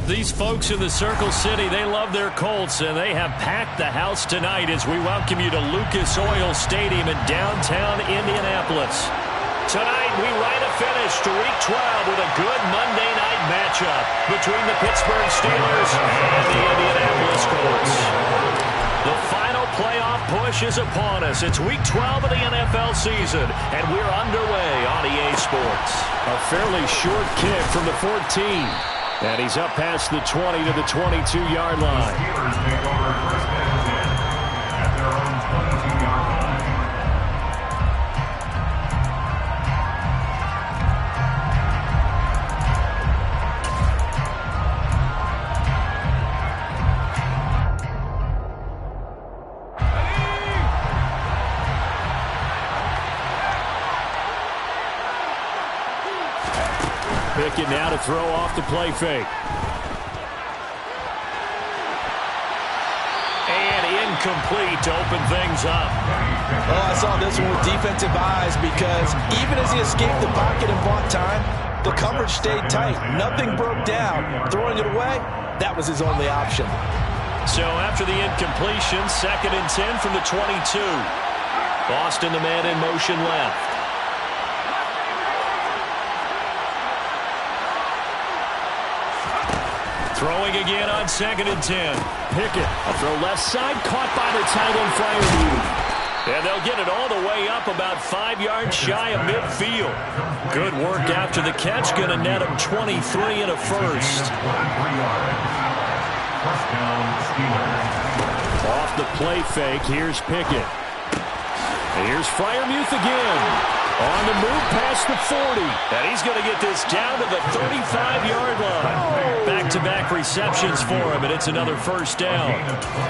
These folks in the Circle City, they love their Colts, and they have packed the house tonight as we welcome you to Lucas Oil Stadium in downtown Indianapolis. Tonight, we write a finish to Week 12 with a good Monday night matchup between the Pittsburgh Steelers and the Indianapolis Colts. The final playoff push is upon us. It's Week 12 of the NFL season, and we're underway on EA Sports. A fairly short kick from the 14. And he's up past the 20 to the 22-yard line. Steelers take over first and 10 at their own 22-yard line. Pickett now to throw off the play fake. And incomplete to open things up. Oh, I saw this one with defensive eyes because even as he escaped the pocket and bought time, the coverage stayed tight. Nothing broke down. Throwing it away, that was his only option. So after the incompletion, 2nd and 10 from the 22. Boston, the man in motion left. Throwing again on 2nd and 10. Pickett, a throw left side, caught by the tight end Freiermuth. And they'll get it all the way up about 5 yards shy of midfield. Good work after the catch, going to net him 23 and a first. Off the play fake, here's Pickett. And here's Freiermuth again. On the move past the 40. And he's going to get this down to the 35-yard line. Back-to-back receptions for him, and it's another first down.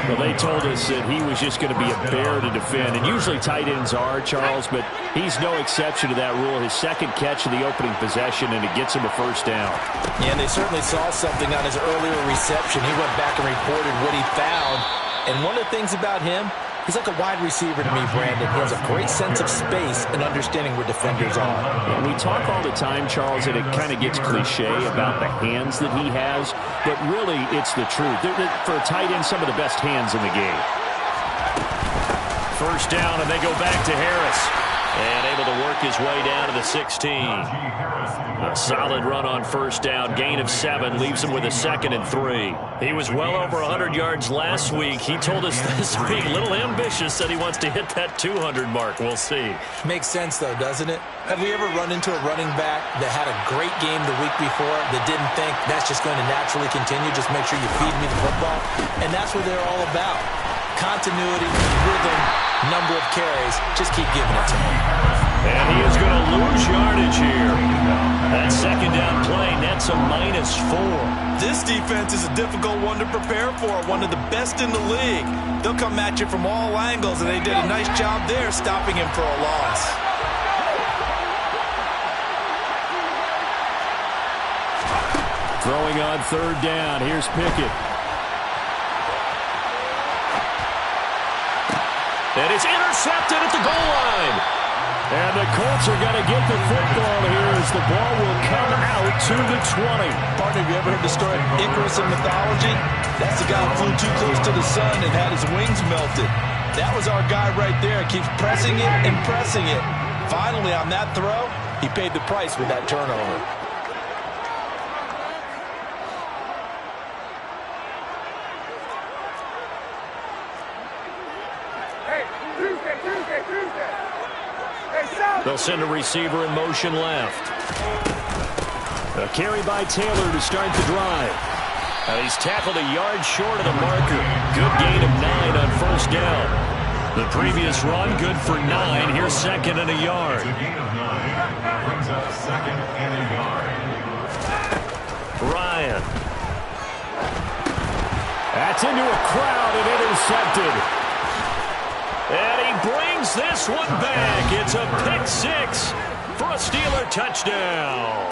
Well, they told us that he was just going to be a bear to defend. And usually tight ends are, Charles, but he's no exception to that rule. His second catch of the opening possession, and it gets him a first down. Yeah, and they certainly saw something on his earlier reception. He went back and reported what he found. And one of the things about him, he's like a wide receiver to me, Brandon. He has a great sense of space and understanding where defenders are. We talk all the time, Charles, and it kind of gets cliche about the hands that he has, but really it's the truth. For a tight end, some of the best hands in the game. First down, and they go back to Harris. And able to work his way down to the 16. A solid run on first down. Gain of 7 leaves him with a 2nd and 3. He was well over 100 yards last week. He told us this week, a little ambitious, said he wants to hit that 200 mark. We'll see. Makes sense, though, doesn't it? Have we ever run into a running back that had a great game the week before that didn't think that's just going to naturally continue? Just make sure you feed me the football. And that's what they're all about. Continuity, rhythm, number of carries. Just keep giving it to him. And he is going to lose yardage here. That second down play nets a -4. This defense is a difficult one to prepare for, one of the best in the league. They'll come at you from all angles, and they did a nice job there stopping him for a loss. Throwing on 3rd down. Here's Pickett. And it's intercepted at the goal line. And the Colts are going to get the football here as the ball will come out to the 20. Partner, have you ever heard the story of Icarus in mythology? That's the guy who flew too close to the sun and had his wings melted. That was our guy right there. Keeps pressing it and pressing it. Finally, on that throw, he paid the price with that turnover. They'll send a receiver in motion left. A carry by Taylor to start the drive. And he's tackled a yard short of the marker. Good gain of 9 on first down. The previous run, good for 9. Here's 2nd and a yard. It's a gain of 9. Brings up 2nd and a yard. Ryan. That's into a crowd and intercepted. And he brings this one back. It's a pick 6 for a Steeler touchdown.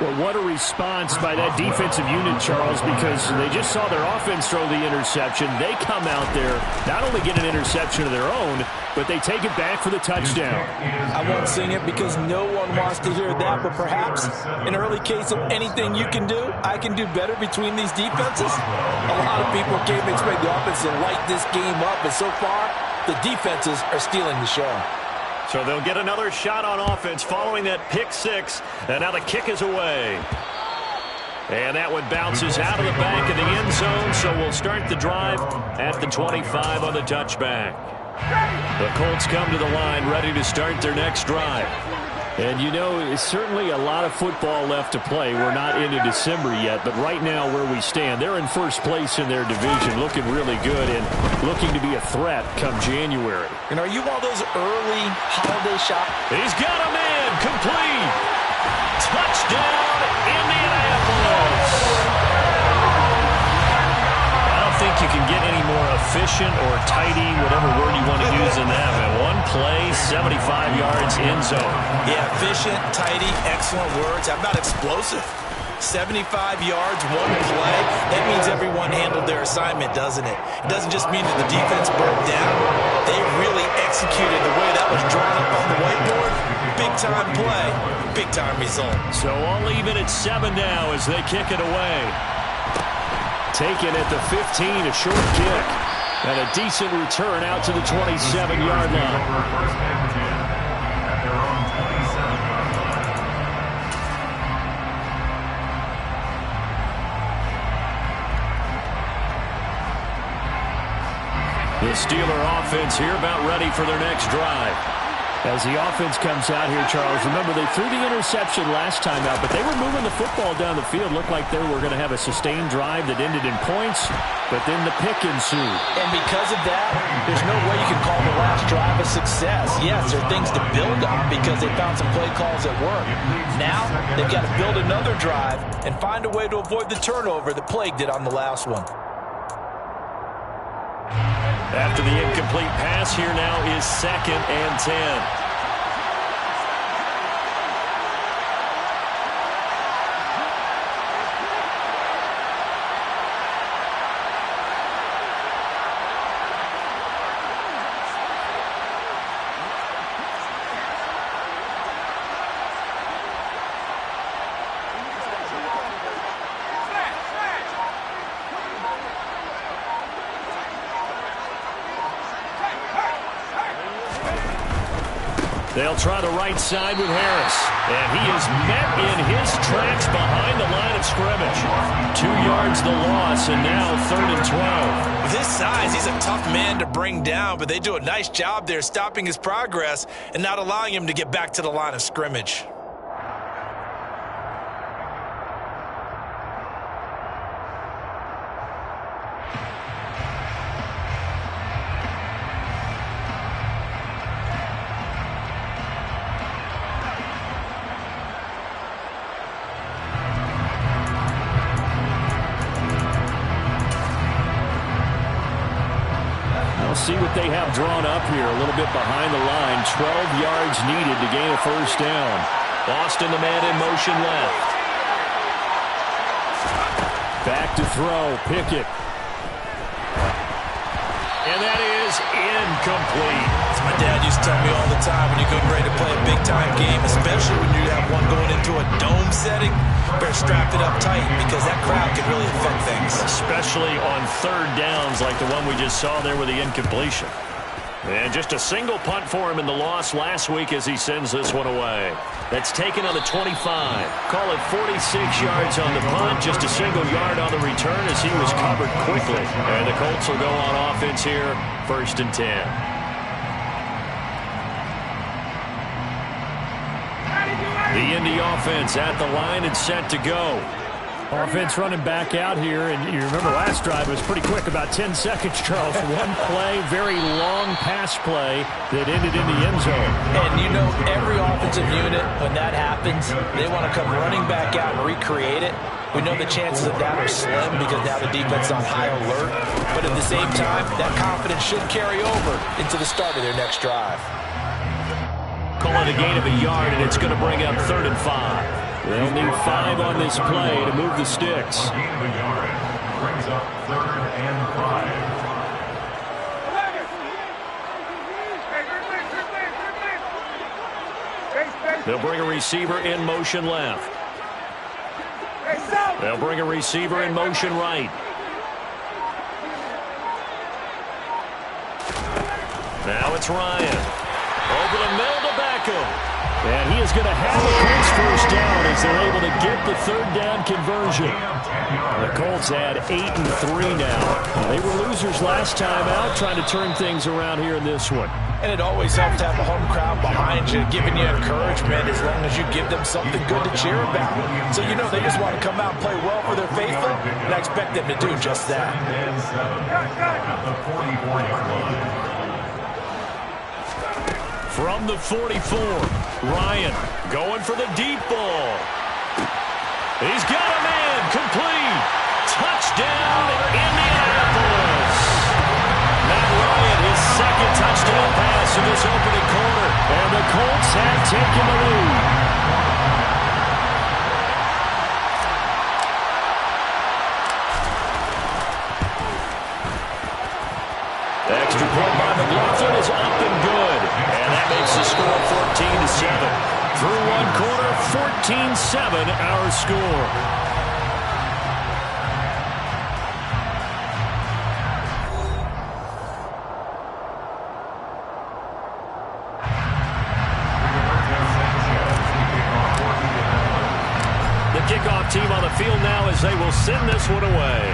Well, what a response by that defensive unit, Charles, because they just saw their offense throw the interception. They come out there, not only get an interception of their own, but they take it back for the touchdown. I won't sing it because no one wants to hear that, but perhaps an early case of anything you can do, I can do better between these defenses. A lot of people came to expect the offense to light this game up, and so far, the defenses are stealing the show. So they'll get another shot on offense following that pick six. And now the kick is away. And that one bounces out of the back of the end zone. So we'll start the drive at the 25 on the touchback. The Colts come to the line ready to start their next drive. And, you know, it's certainly a lot of football left to play. We're not into December yet, but right now where we stand, they're in first place in their division, looking really good and looking to be a threat come January. And are you one of those early holiday shots? He's got a man, complete. Touchdown, Indianapolis. I don't think you can get any more efficient or tidy, whatever word you want to use in that. Man, one play, 75 yards, end zone. Yeah, efficient, tidy, excellent words. How about explosive? 75 yards, one play. That means everyone handled their assignment, doesn't it? It doesn't just mean that the defense broke down. They really executed the way that was drawn up on the whiteboard. Big-time play, big-time result. So I'll leave it at 7 now as they kick it away. Taken at the 15, a short kick. And a decent return out to the 27-yard line. The Steeler offense here about ready for their next drive. As the offense comes out here, Charles, remember they threw the interception last time out, but they were moving the football down the field. Looked like they were going to have a sustained drive that ended in points, but then the pick ensued. And because of that, there's no way you can call the last drive a success. Yes, there are things to build on because they found some play calls at work. Now, they've got to build another drive and find a way to avoid the turnover that plagued it on the last one. After the incomplete pass, here now is 2nd and 10. They'll try the right side with Harris. And he is met in his tracks behind the line of scrimmage. 2 yards the loss, and now 3rd and 12. With his size, he's a tough man to bring down, but they do a nice job there stopping his progress and not allowing him to get back to the line of scrimmage. See what they have drawn up here, a little bit behind the line. 12 yards needed to gain a first down. Boston, the man in motion left. Back to throw, Pickett. And that is incomplete. As my dad used to tell me all the time, when you're getting ready to play a big-time game, especially when you have one going into a dome setting, better strap it up tight because that crowd can really affect things. Especially on 3rd downs like the one we just saw there with the incompletion. And just a single punt for him in the loss last week as he sends this one away. That's taken on the 25. Call it 46 yards on the punt, just a single yard on the return as he was covered quickly. And the Colts will go on offense here, 1st and 10. The Indy offense at the line and set to go. Offense running back out here, and you remember last drive was pretty quick, about 10 seconds, Charles. One play, very long pass play that ended in the end zone. And you know, every offensive unit, when that happens, they want to come running back out and recreate it. We know the chances of that are slim because now the defense is on high alert. But at the same time, that confidence should carry over into the start of their next drive. Call it a gain of a yard, and it's going to bring up 3rd and 5. They'll need 5 on this play to move the sticks. Gain of a yard. Brings up 3rd and 5. They'll bring a receiver in motion left. They'll bring a receiver in motion right. Now it's Ryan. Over the middle to Beckham. And he is going to have the Colts first down as they're able to get the 3rd down conversion. The Colts had 8-3 now. They were losers last time out, trying to turn things around here in this one. And it always helps to have a home crowd behind you, giving you encouragement as long as you give them something good to cheer about. So you know they just want to come out and play well for their faithful, and I expect them to do just that. At the 44-yard line. From the 44, Ryan going for the deep ball. He's got a man, complete. Touchdown, Indianapolis. Matt Ryan, his 2nd touchdown pass in this opening quarter. And the Colts have taken the lead. Extra point by McLaughlin is up and good. And that makes the score 14-7. Through 1 quarter, 14-7 our score. The kickoff team on the field now as they will send this one away.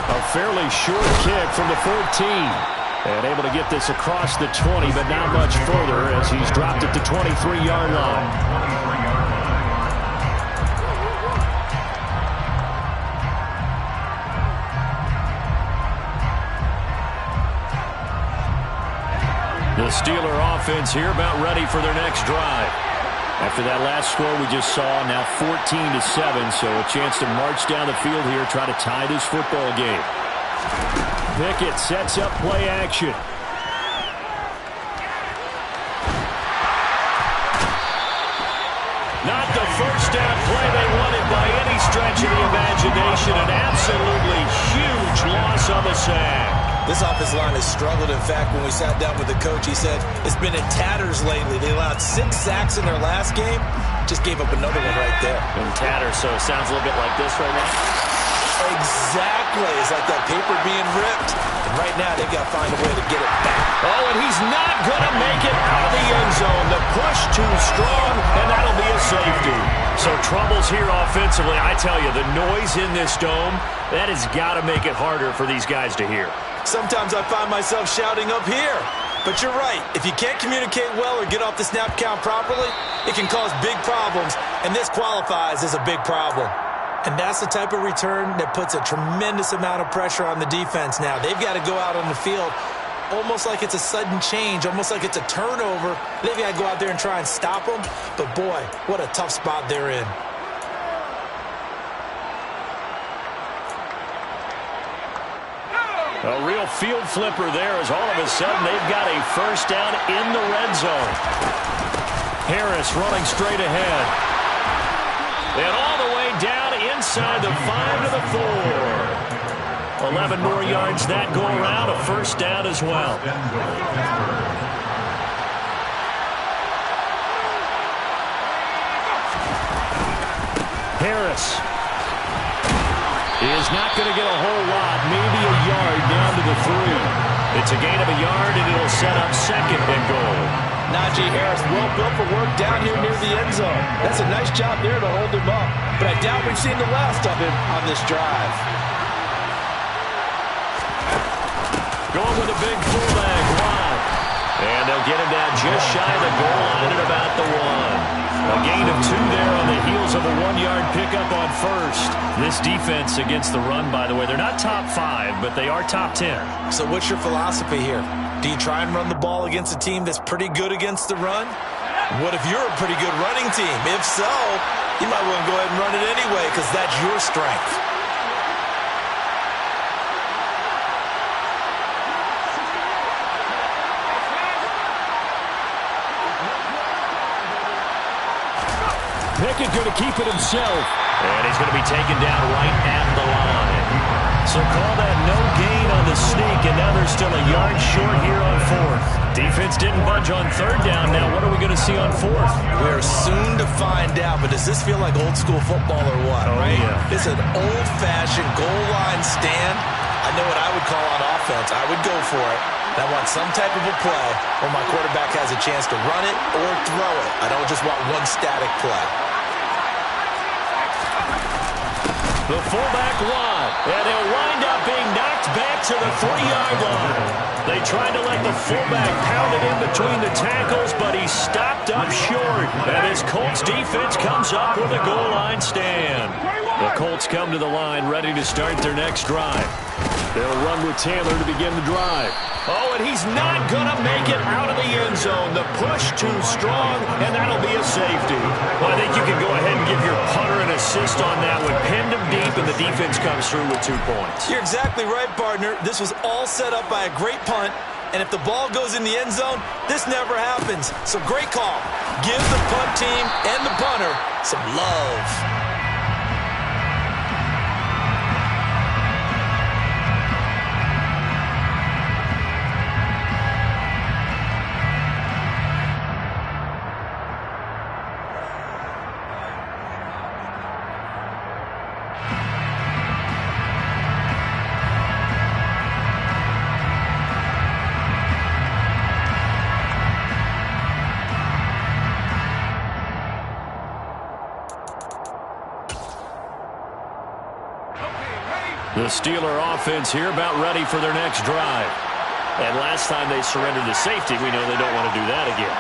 A fairly short kick from the 14. And able to get this across the 20, but not much further as he's dropped at the 23-yard line. The Steeler offense here about ready for their next drive. After that last score we just saw, now 14-7, so a chance to march down the field here, try to tie this football game. Pickett sets up play action. Not the first down play they wanted by any stretch of the imagination. An absolutely huge loss on the sack. This offensive line has struggled. In fact, when we sat down with the coach, he said it's been in tatters lately. They allowed 6 sacks in their last game. Just gave up another one right there. In tatters, so it sounds a little bit like this right now. Exactly. It's like that paper being ripped. And right now, they've got to find a way to get it back. Oh, and he's not going to make it out of the end zone. The push too strong, and that'll be a safety. So troubles here offensively. I tell you, the noise in this dome, that has got to make it harder for these guys to hear. Sometimes I find myself shouting up here. But you're right. If you can't communicate well or get off the snap count properly, it can cause big problems, and this qualifies as a big problem. And that's the type of return that puts a tremendous amount of pressure on the defense now. They've got to go out on the field almost like it's a sudden change, almost like it's a turnover. They've got to go out there and try and stop them. But, boy, what a tough spot they're in. A real field flipper there as all of a sudden they've got a first down in the red zone. Harris running straight ahead. And all the way down inside the 5 to the 4. 11 more yards that go around, a first down as well. Harris is not going to get a whole lot, maybe a yard down to the 3. It's a gain of a yard, and it'll set up 2nd and goal. Najee Harris, well built for work down here near the end zone. That's a nice job there to hold him up. But I doubt we've seen the last of him on this drive. Going with a big fullback, Watt. And they'll get him down just shy of the goal line at about the 1. A gain of 2 there on the heels of a 1-yard pickup on first. This defense against the run, by the way, they're not top 5, but they are top 10. So what's your philosophy here? Do you try and run the ball against a team that's pretty good against the run? What if you're a pretty good running team? If so, you might want to go ahead and run it anyway because that's your strength. Pickett going to keep it himself. And he's going to be taken down right at the line. So call that no gain on the sneak, and now they're still a yard short here on fourth. Defense didn't budge on third down. Now what are we going to see on fourth? We're soon to find out, but does this feel like old school football or what, right? Yeah. It's an old-fashioned goal line stand. I know what I would call on offense. I would go for it. I want some type of a play where my quarterback has a chance to run it or throw it. I don't just want one static play. The fullback wide, and he'll wind up being knocked back to the 3-yard line. They tried to let the fullback pound it in between the tackles, but he stopped up short. And his Colts defense comes up with a goal line stand. The Colts come to the line ready to start their next drive. They'll run with Taylor to begin the drive. Oh, and he's not going to make it out of the end zone. The push too strong, and that'll be a safety. Well, I think you can go ahead and give your punter an assist on that one. Pinned him deep, and the defense comes through with 2 points. You're exactly right, partner. This was all set up by a great punt, and if the ball goes in the end zone, this never happens. So great call. Give the punt team and the punter some love. The Steeler offense here about ready for their next drive. And last time they surrendered to safety, we know they don't want to do that again.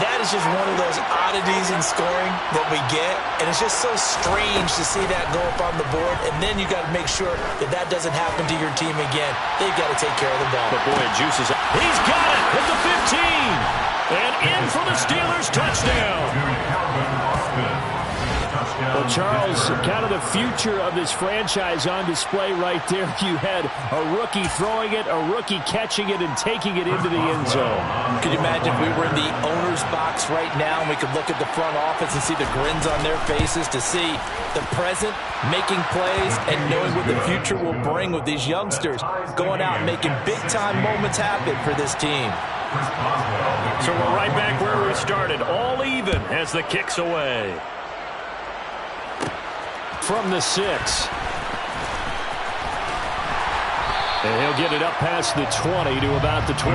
That is just one of those oddities in scoring that we get, and it's just so strange to see that go up on the board, and then you got to make sure that that doesn't happen to your team again. They've got to take care of the ball. But boy, it juices up. He's got it at the 15, and in for the Steelers touchdown. Well, Charles, kind of the future of this franchise on display right there. You had a rookie throwing it, a rookie catching it, and taking it into the end zone. Could you imagine if we were in the owner's box right now and we could look at the front office and see the grins on their faces, to see the present making plays and knowing what the future will bring with these youngsters going out and making big-time moments happen for this team. So we're right back where we started, all even as the kick's away. From the 6. And he'll get it up past the 20 to about the 22.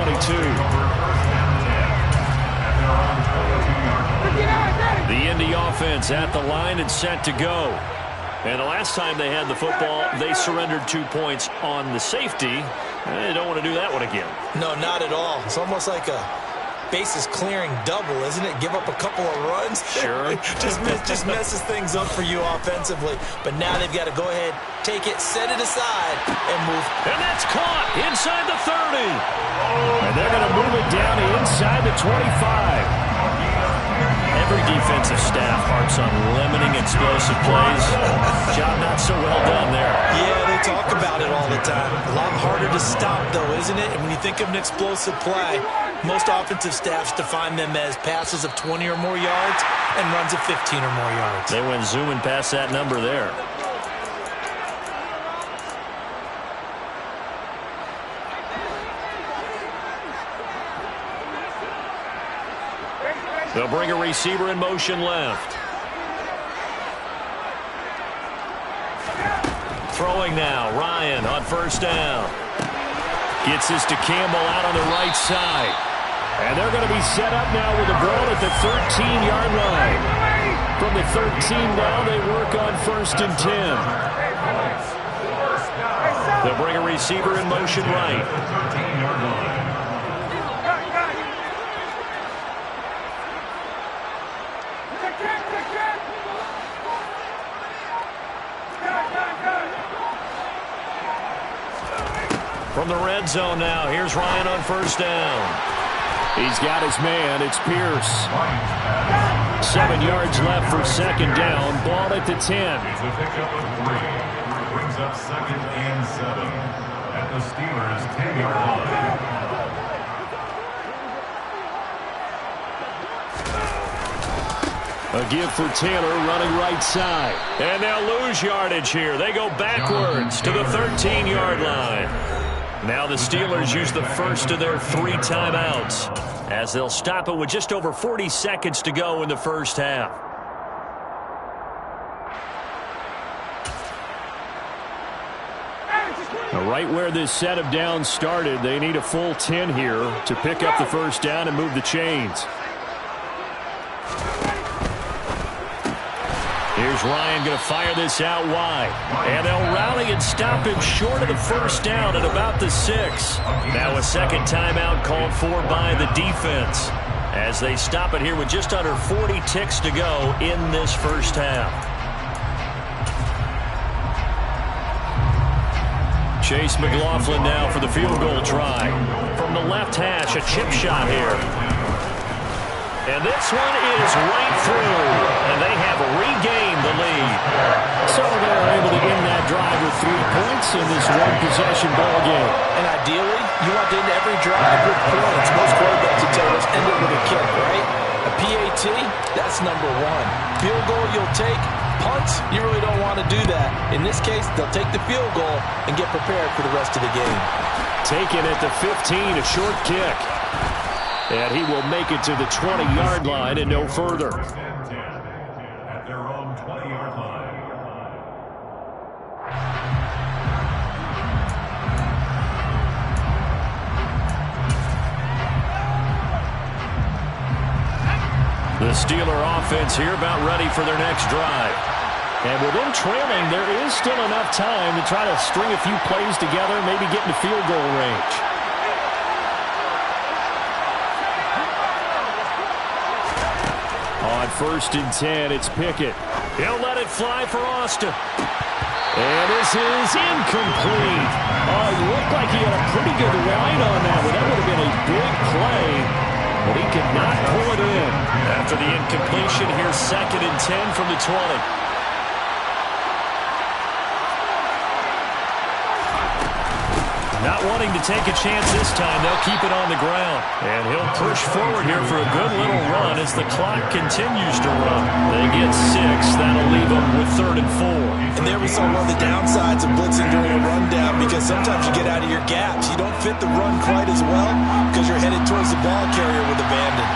The Indy offense at the line and set to go. And the last time they had the football, they surrendered 2 points on the safety. They don't want to do that one again. No, not at all. It's almost like a bases clearing double, isn't it? Give up a couple of runs. Sure. just messes things up for you offensively. But now they've got to go ahead, take it, set it aside, and move. And that's caught inside the 30. And they're going to move it down inside the 25. Every defensive staff harps on limiting explosive plays. Job not so well done there. Yeah, they talk about it all the time. A lot harder to stop, though, isn't it? And when you think of an explosive play, most offensive staffs define them as passes of 20 or more yards and runs of 15 or more yards. They went zooming past that number there. They'll bring a receiver in motion left. Throwing now, Ryan on first down. Gets this to Campbell out on the right side. And they're going to be set up now with the ball at the 13-yard line. From the 13 now, they work on 1st and 10. They'll bring a receiver in motion right. From the red zone now, here's Ryan on first down. He's got his man. It's Pierce. 7 yards left for second down. Ball at the 10. It's a pickup of 3. Brings up 2nd and 7 at the Steelers' 10-yard line. A give for Taylor running right side. And they'll lose yardage here. They go backwards to the 13-yard line. Now the Steelers use the first of their 3 timeouts as they'll stop it with just over 40 seconds to go in the first half. Right where this set of downs started, they need a full 10 here to pick up the first down and move the chains. Here's Ryan going to fire this out wide. And they'll rally and stop him short of the first down at about the 6. Now a second timeout called for by the defense as they stop it here with just under 40 ticks to go in this first half. Chase McLaughlin now for the field goal try. From the left hash, a chip shot here. And this one is right through. And they have regained the lead. So they're able to end that drive with 3 points in this one-possession ball game. And ideally, you want to end every drive with points. Most quarterbacks would tell us end it with a kick, right? A PAT, that's number 1. Field goal you'll take. Punts, you really don't want to do that. In this case, they'll take the field goal and get prepared for the rest of the game. Taken at the 15, a short kick. And he will make it to the 20-yard line and no further. At their own 20-yard line. The Steeler offense here about ready for their next drive. And with them trailing, there is still enough time to try to string a few plays together, maybe get into field goal range. On 1st and 10, it's Pickett. He'll let it fly for Austin. And this is incomplete. Oh, it looked like he had a pretty good line on that one. That would have been a big play, but he could not pull it in. After the incompletion, here's 2nd and 10 from the 20. Not wanting to take a chance this time, they'll keep it on the ground. And he'll push forward here for a good little run as the clock continues to run. They get 6. That'll leave them with 3rd and 4. And there we saw one of the downsides of blitzing during a rundown, because sometimes you get out of your gaps. You don't fit the run quite as well because you're headed towards the ball carrier with abandon.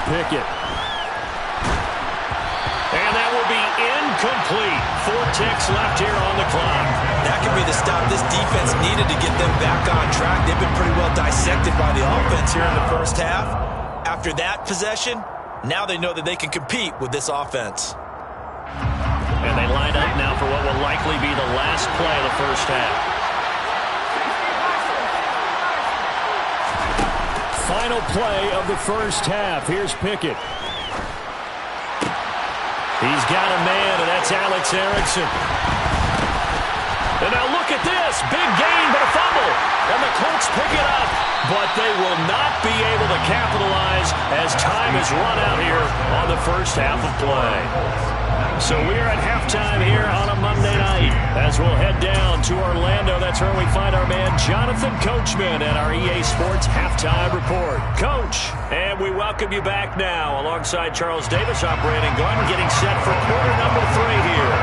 Pickett. And that will be incomplete. 4 ticks left here on the clock. That could be the stop this defense needed to get them back on track. They've been pretty well dissected by the offense here in the first half. After that possession, now they know that they can compete with this offense. And they line up now for what will likely be the last play of the first half. Final play of the first half. Here's Pickett. He's got a man, and that's Alex Erickson. And now look at this. Big gain, but a fumble. And the Colts pick it up. But they will not be able to capitalize as time has run out here on the first half of play. So we're at halftime here on a Monday night as we'll head down to Orlando. That's where we find our man Jonathan Coachman at our EA Sports Halftime Report. Coach, and we welcome you back now alongside Charles Davis, operating Glenn, getting set for quarter number 3 here.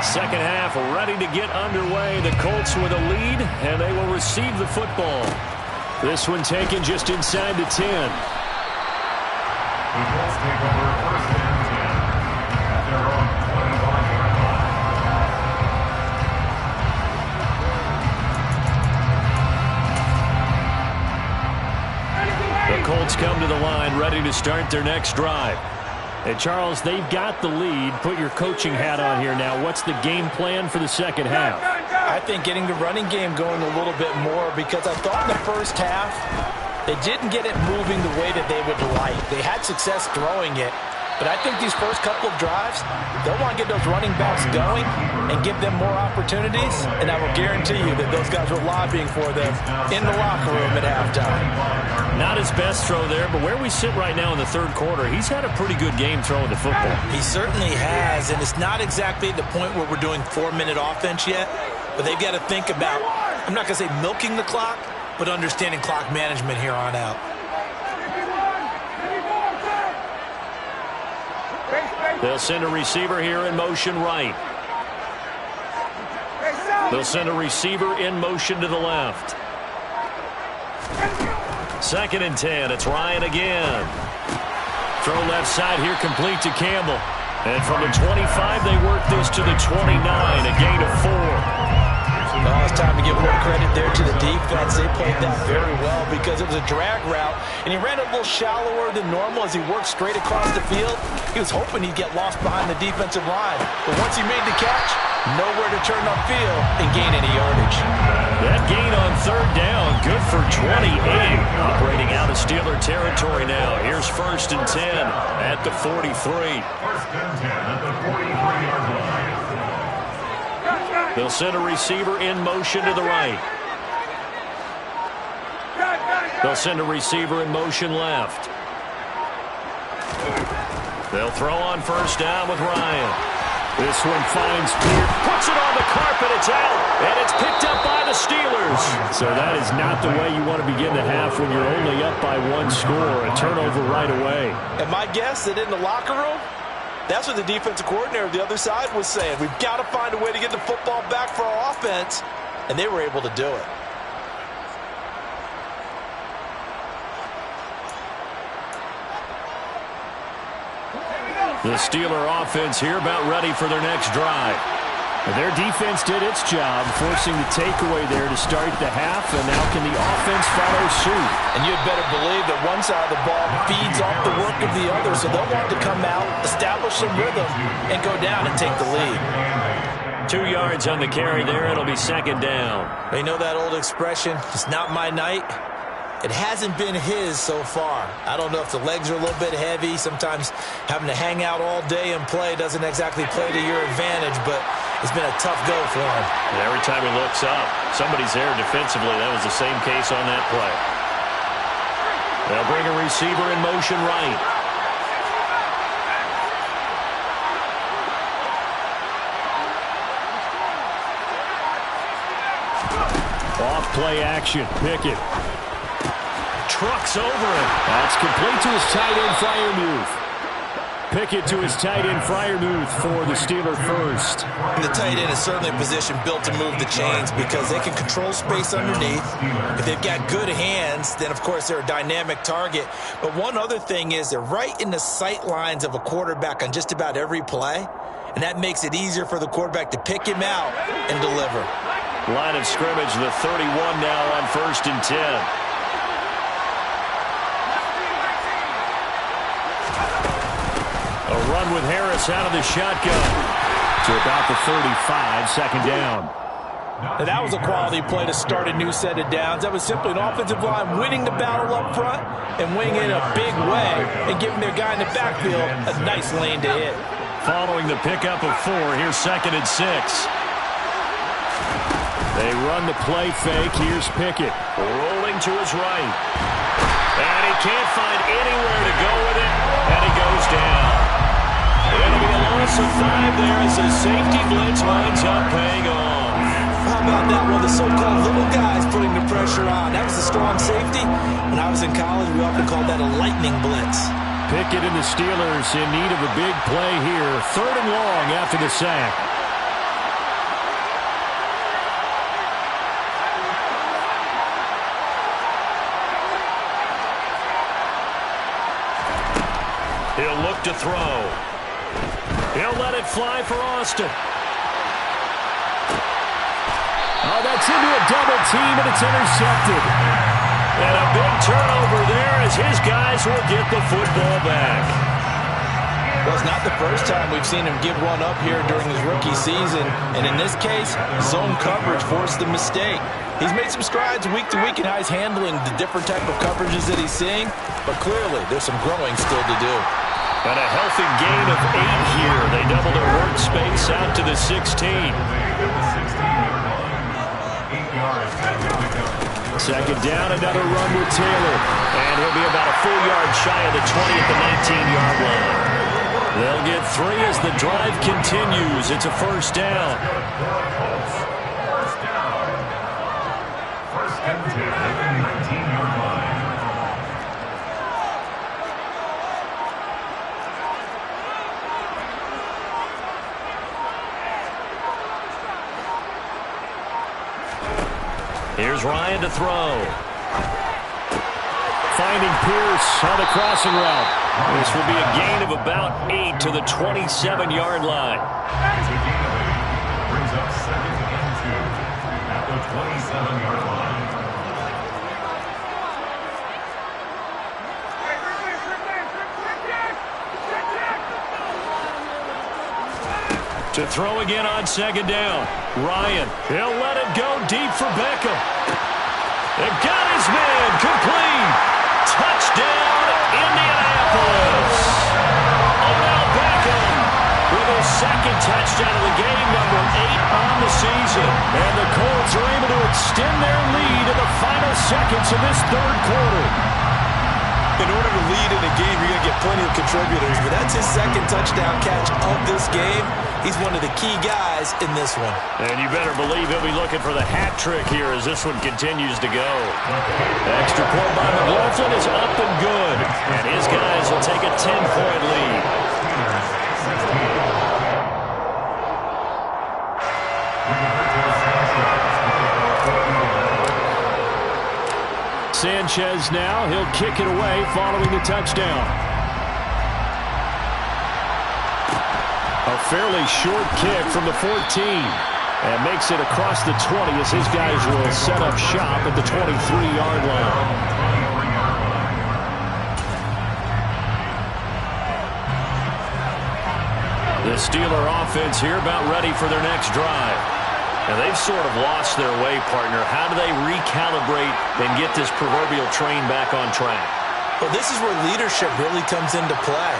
Second half ready to get underway. The Colts with a lead, and they will receive the football. This one taken just inside the 10. The Colts take over 1st and 10 at their own 21-yard line. The Colts come to the line ready to start their next drive. And Charles, they've got the lead. Put your coaching hat on here now. What's the game plan for the second half? I think getting the running game going a little bit more, because I thought in the first half they didn't get it moving the way that they would like. They had success throwing it, but I think these first couple of drives, they'll want to get those running backs going and give them more opportunities, and I will guarantee you that those guys were lobbying for them in the locker room at halftime. Not his best throw there, but where we sit right now in the third quarter, he's had a pretty good game throwing the football. He certainly has, and it's not exactly the point where we're doing 4-minute offense yet, but they've got to think about, I'm not going to say milking the clock, but understanding clock management here on out. They'll send a receiver here in motion right. They'll send a receiver in motion to the left. 2nd and 10. It's Ryan again. Throw left side here, complete to Campbell. And from the 25, they work this to the 29, a gain of 4. Oh, it's time to give more credit there to the defense. They played that very well because it was a drag route, and he ran a little shallower than normal as he worked straight across the field. He was hoping he'd get lost behind the defensive line. But once he made the catch, nowhere to turn upfield and gain any yardage. That gain on 3rd down, good for 28. Operating out of Steeler territory now. Here's 1st and 10 at the 43. 1st and 10 at the 43-yard line. They'll send a receiver in motion to the right. They'll send a receiver in motion left. They'll throw on 1st down with Ryan. This one finds Pierce, puts it on the carpet, it's out, and it's picked up by the Steelers. So that is not the way you want to begin the half when you're only up by 1 score. A turnover right away. And my guess that in the locker room, that's what the defensive coordinator of the other side was saying. We've got to find a way to get the football back for our offense, and they were able to do it. The Steeler offense here about ready for their next drive. Their defense did its job, forcing the takeaway there to start the half, and now can the offense follow suit? And you'd better believe that one side of the ball feeds off the work of the other, so they'll want to come out, establish some rhythm, and go down and take the lead. 2 yards on the carry there. It'll be 2nd down. You know that old expression, it's not my night? It hasn't been his so far. I don't know if the legs are a little bit heavy. Sometimes having to hang out all day and play doesn't exactly play to your advantage, but it's been a tough go for him. And every time he looks up, somebody's there defensively. That was the same case on that play. They'll bring a receiver in motion right. Off play action. Pickett trucks over it. That's complete to his tight end, Freiermuth. Pickett to his tight end, Freiermuth for the Steeler first. The tight end is certainly a position built to move the chains because they can control space underneath. If they've got good hands, then of course they're a dynamic target. But one other thing is they're right in the sight lines of a quarterback on just about every play, and that makes it easier for the quarterback to pick him out and deliver. Line of scrimmage, the 31 now on 1st and 10. A run with Harris out of the shotgun. To about the 35, 2nd down. Now that was a quality play to start a new set of downs. That was simply an offensive line winning the battle up front and winning it a big way and giving their guy in the backfield a nice lane to hit. Following the pickup of 4, here's 2nd and 6. They run the play fake. Here's Pickett. Rolling to his right. And he can't find anywhere to go with it, and he goes down. It'll be a loss of 5 there as the safety blitz winds up paying off. How about that one? The so-called little guys putting the pressure on. That was a strong safety. When I was in college, we often called that a lightning blitz. Pickett and the Steelers in need of a big play here. 3rd and long after the sack. He'll look to throw. He'll let it fly for Austin. Oh, that's into a double team, and it's intercepted. And a big turnover there as his guys will get the football back. Well, it's not the first time we've seen him give one up here during his rookie season. And in this case, zone coverage forced the mistake. He's made some strides week to week in how he's handling the different type of coverages that he's seeing. But clearly, there's some growing still to do. And a healthy gain of 8 here. They double their workspace out to the 16. 2nd down, another run with Taylor. And he'll be about a full yard shy of the 20 at the 19-yard line. They'll get 3 as the drive continues. It's a 1st down. 1st and 10 at the 19-yard line. Here's Ryan to throw. Finding Pierce on the crossing route. This will be a gain of about 8 to the 27-yard line. It's a gain of 8. Brings up 2nd and 2 at the 27-yard line. To throw again on 2nd down. Ryan, he'll let it go deep for Beckham. It got his man, complete. Touchdown, Indianapolis. Odell Beckham with his 2nd touchdown of the game, number 8 on the season. And the Colts are able to extend their lead in the final seconds of this 3rd quarter. In order to lead in a game, you're going to get plenty of contributors, but that's his 2nd touchdown catch of this game. He's one of the key guys in this one. And you better believe he'll be looking for the hat trick here as this one continues to go. Extra point by McLaughlin is up and good. And his guys will take a 10-point lead. Sanchez now. He'll kick it away following the touchdown. A fairly short kick from the 14. And makes it across the 20 as his guys will set up shop at the 23-yard line. The Steeler offense here about ready for their next drive. And they've sort of lost their way, partner. How do they recalibrate and get this proverbial train back on track? Well, this is where leadership really comes into play.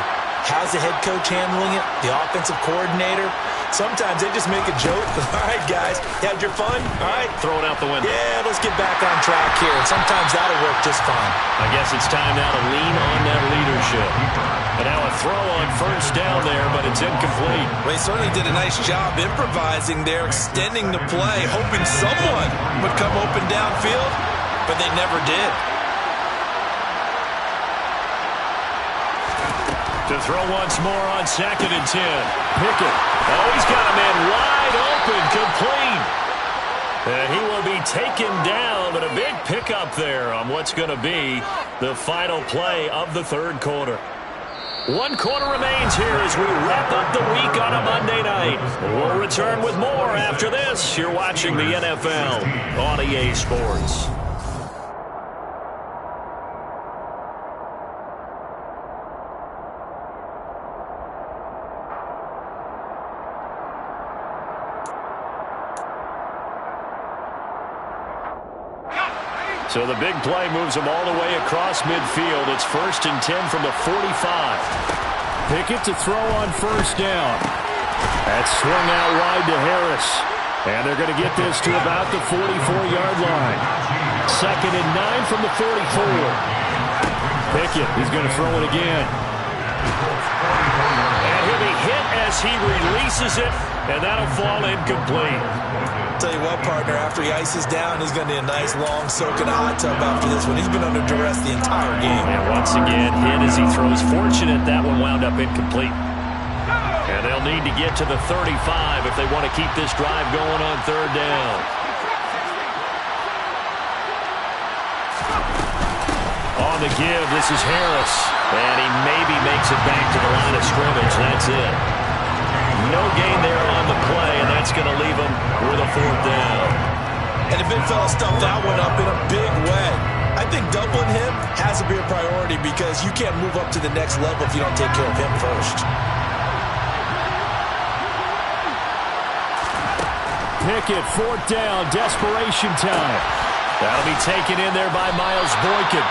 How's the head coach handling it? The offensive coordinator? Sometimes they just make a joke. All right, guys, you had your fun? All right. Throw it out the window. Yeah, let's get back on track here. And sometimes that'll work just fine. I guess it's time now to lean on that leadership. And now a throw on 1st down there, but it's incomplete. Well, he certainly did a nice job improvising there, extending the play, hoping someone would come open downfield, but they never did. To throw once more on 2nd and 10. Pickett. Oh, he's got a man wide open, complete. And he will be taken down, but a big pickup there on what's going to be the final play of the 3rd quarter. 1 quarter remains here as we wrap up the week on a Monday night. We'll return with more after this. You're watching the NFL on EA Sports. So the big play moves them all the way across midfield. It's 1st and 10 from the 45. Pickett to throw on 1st down. That's swung out wide to Harris. And they're going to get this to about the 44-yard line. 2nd and 9 from the 44. Pickett, he's going to throw it again. And he'll be hit as he releases it, and that'll fall incomplete. Tell you what, partner, after he ices down, he's going to need a nice, long soak in a hot tub after this one. He's been under duress the entire game. And once again, hit as he throws. Fortunate that one wound up incomplete. And they'll need to get to the 35 if they want to keep this drive going on 3rd down. On the give, this is Harris. And he maybe makes it back to the line of scrimmage. That's it. No gain there on the play, and that's going to leave him with a 4th down. And the big fella stuffed that one up in a big way. I think doubling him has to be a priority because you can't move up to the next level if you don't take care of him first. Pickett, 4th down, desperation time. That'll be taken in there by Miles Boykin.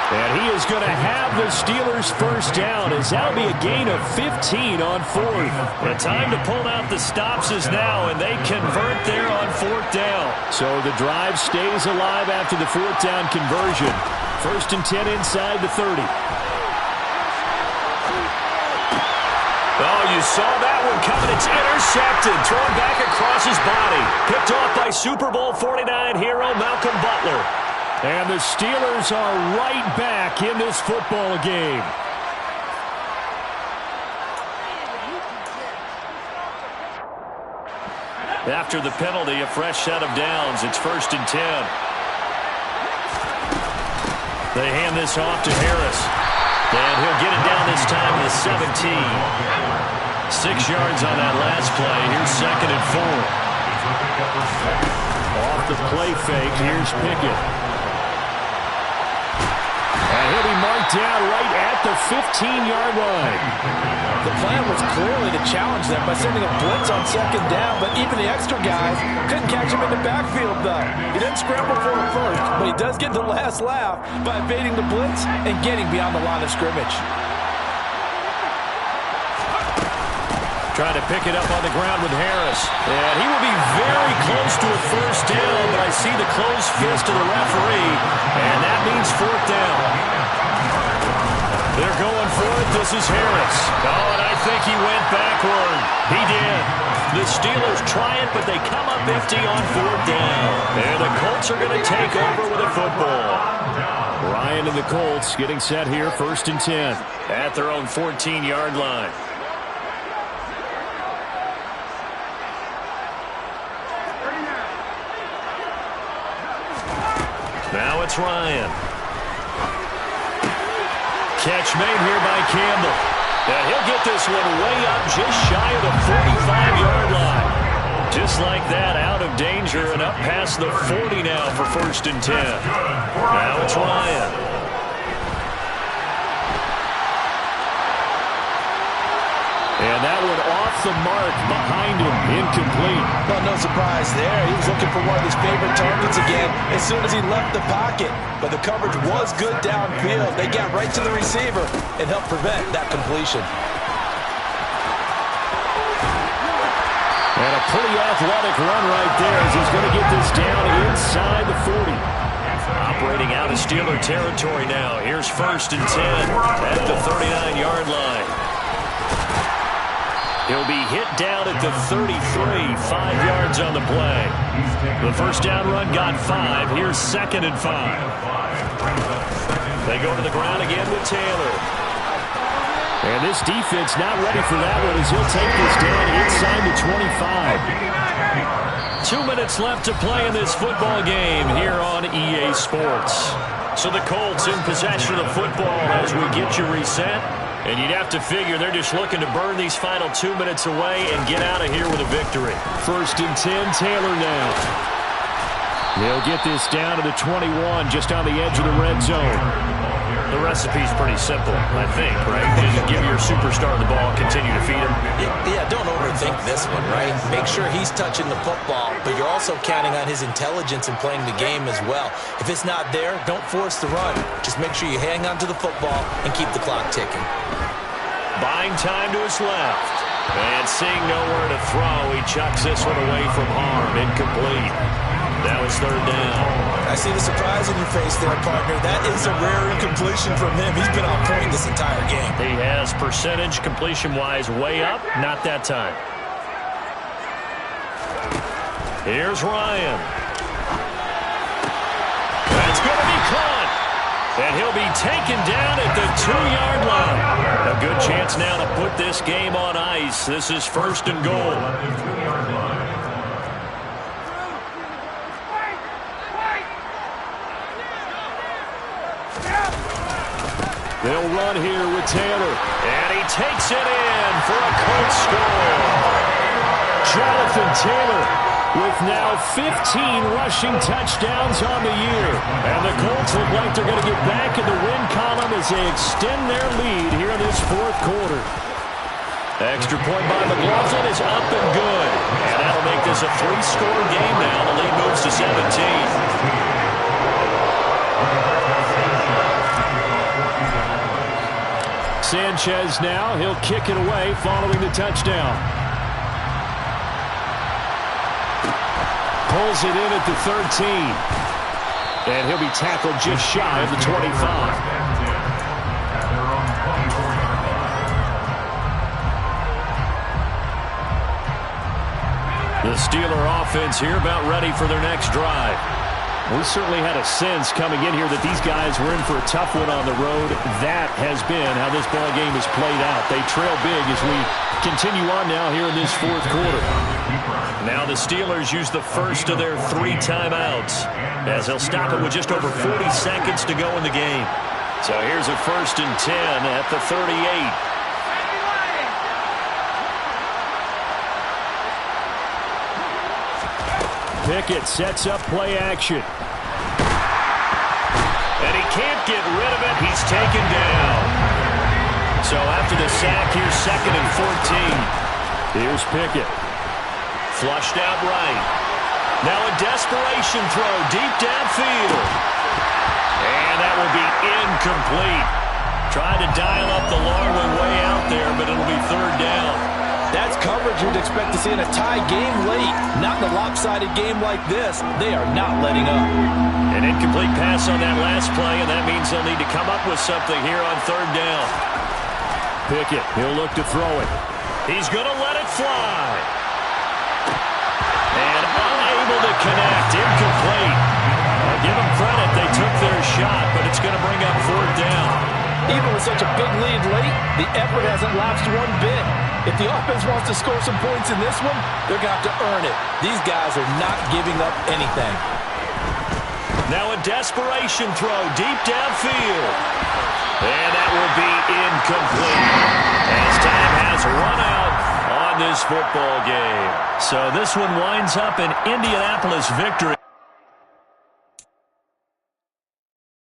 And he is going to have the Steelers' 1st down as that'll be a gain of 15 on 4th. The time to pull out the stops is now, and they convert there on 4th down. So the drive stays alive after the 4th down conversion. 1st and 10 inside the 30. Oh, you saw that one coming. It's intercepted. Thrown back across his body. Picked off by Super Bowl 49 hero Malcolm Butler. And the Steelers are right back in this football game. After the penalty, a fresh set of downs. It's 1st and 10. They hand this off to Harris. And he'll get it down this time to the 17. 6 yards on that last play. Here's 2nd and 4. Off the play fake, here's Pickett. And he'll be marked down right at the 15-yard line. The plan was clearly to challenge them by sending a blitz on 2nd down, but even the extra guys couldn't catch him in the backfield, though. He didn't scramble for him first, but he does get the last laugh by evading the blitz and getting beyond the line of scrimmage. Trying to pick it up on the ground with Harris. And he will be very close to a first down, but I see the closed fist of the referee, and that means 4th down. They're going for it. This is Harris. Oh, and I think he went backward. He did. The Steelers try it, but they come up empty on 4th down. And the Colts are going to take over with a football. Ryan and the Colts getting set here, 1st and 10. At their own 14-yard line. Now it's Ryan. Catch made here by Campbell. And he'll get this one way up just shy of the 45-yard line. Just like that, out of danger and up past the 40 now for 1st and 10. Now it's Ryan. And that one off the mark behind him, incomplete. Well, no surprise there. He was looking for one of his favorite targets again as soon as he left the pocket. But the coverage was good downfield. They got right to the receiver and helped prevent that completion. And a pretty athletic run right there as he's going to get this down inside the 40. Operating out of Steeler territory now. Here's 1st and 10 at the 39-yard line. He'll be hit down at the 33, 5 yards on the play. The first down run got 5. Here's 2nd and 5. They go to the ground again with Taylor. And this defense not ready for that one as he'll take this down inside the 25. 2 minutes left to play in this football game here on EA Sports. So the Colts in possession of the football as we get you reset. And you'd have to figure they're just looking to burn these final 2 minutes away and get out of here with a victory. 1st and 10, Taylor now. They'll get this down to the 21, just on the edge of the red zone. The recipe's pretty simple, I think, right? Just give your superstar the ball, continue to feed him. Yeah, don't overthink this one, right? Make sure he's touching the football, but you're also counting on his intelligence in playing the game as well. If it's not there, don't force the run. Just make sure you hang on to the football and keep the clock ticking. Buying time to his left. And seeing nowhere to throw, he chucks this one away from harm. Incomplete. That was 3rd down. I see the surprise in your face there, partner. That is a rare incompletion from him. He's been on point this entire game. He has percentage completion-wise way up. Not that time. Here's Ryan. That's going to be caught. And he'll be taken down at the 2-yard line. A good chance now to put this game on ice. This is 1st and goal. They'll run here with Taylor. And he takes it in for a Colts score. Jonathan Taylor with now 15 rushing touchdowns on the year. And the Colts look like they're going to get back in the win column as they extend their lead here in this 4th quarter. Extra point by McLaughlin is up and good. And that'll make this a 3-score game now. The lead moves to 17. Sanchez now, he'll kick it away following the touchdown. Pulls it in at the 13. And he'll be tackled just shy of the 25. The Steeler offense here about ready for their next drive. We certainly had a sense coming in here that these guys were in for a tough one on the road. That has been how this ball game has played out. They trail big as we continue on now here in this fourth quarter. Now the Steelers use the first of their 3 timeouts as they'll stop it with just over 40 seconds to go in the game. So here's a 1st and 10 at the 38. Pickett sets up play action. And he can't get rid of it. He's taken down. So after the sack, here's 2nd and 14. Here's Pickett. Flushed out right. Now a desperation throw deep downfield. And that will be incomplete. Tried to dial up the long one way out there, but it'll be 3rd down. That's coverage you'd expect to see in a tie game late. Not in a lopsided game like this. They are not letting up. An incomplete pass on that last play, and that means they'll need to come up with something here on 3rd down. Pickett, he'll look to throw it. He's going to let it fly. And unable to connect. Incomplete. I'll give them credit. They took their shot, but it's going to bring up 4th down. Even with such a big lead late, the effort hasn't lapsed one bit. If the offense wants to score some points in this one, they're going to have to earn it. These guys are not giving up anything. Now a desperation throw deep downfield. And that will be incomplete. As time has run out on this football game. So this one winds up an Indianapolis victory.